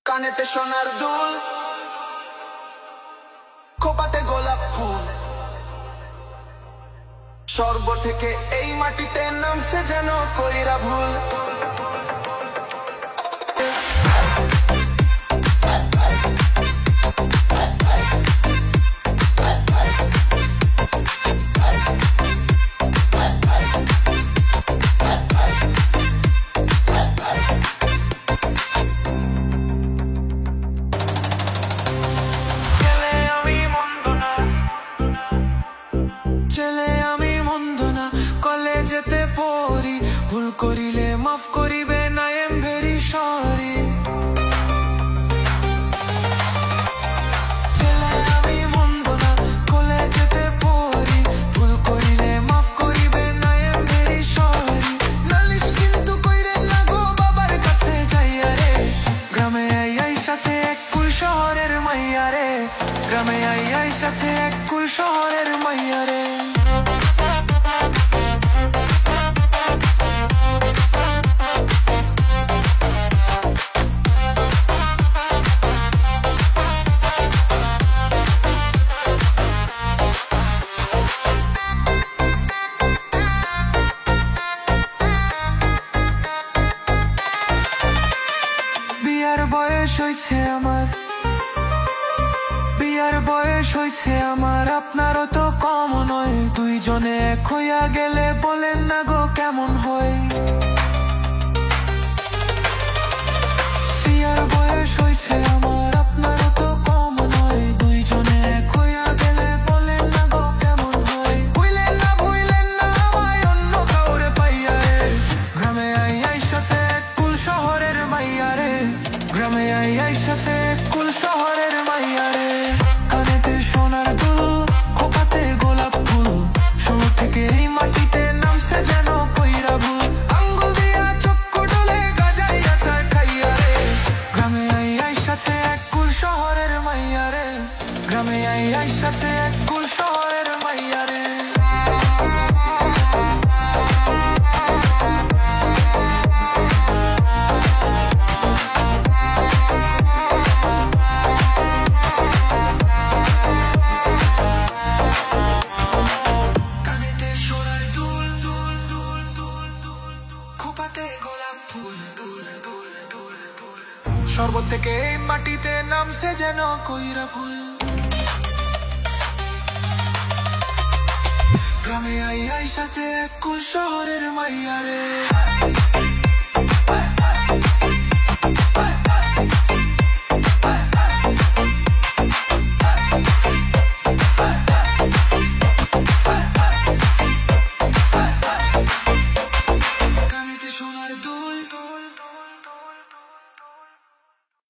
কানেতে সোনার দুল, খোপাতে গোলাপ ফুল, স্বর্গ থেকে এই মাটিতে নামছে যেন কইরা ভুল। কলেজেতে পড়ি, ভুল করিলে মাফ করিবে না, আই এম ভেরি সরি। ছেলে আমি মন্দ না, কলেজেতে পড়ি, ভুল করিলে মাফ করিবে না, আই এম ভেরি সরি। নালিশ কিন্তু কইরে না গো বাবার কাছে যাইয়া রে, গ্রামে আই সাথে এক কুল শহরের মাইয়া রে, গ্রামে আই সাথে এক কুল শহরের মাইয়া রে। বিয়ার বয়স হইছে আমার, বিয়ার বয়স হইছে আমার, আপনারও তো কম নয়। দুইজনে এক হইয়া গেলে বলেন না গো কেমন হয়। বিয়ার বয়স হইছে আমার, আপনারও তো কম নয়। দুইজনে এক হইয়া গেলে বলেন না গো কেমন হয়। ভুইলেন না আমায় অন্য কাউরে পাইয়া রে, গ্রামে আই সাথে এক কুল শহরের মাইয়া রে, গ্রামে আই সাথে এক কুল শহরের মাইয়া রে। কানেতে সোনার দুল, খোপাতে গোলাপ ফুল, শুরু থেকে এই মাটিতে নামছে যেন কইরা ভুল। আঙ্গুল দিয়া চক্কু ডলে গাজাই আচার খাইয়া রে, গ্রামে আই সাথে এক কুল শহরের মাইয়া রে, গ্রামে আই সাথে এক কুল শহরের মাইয়া রে। শরবত থেকে মাটিতে নামছে যেন কইরা ফুল, গ্রামে আই সাথে এক কুল শহরের মাইয়া রে।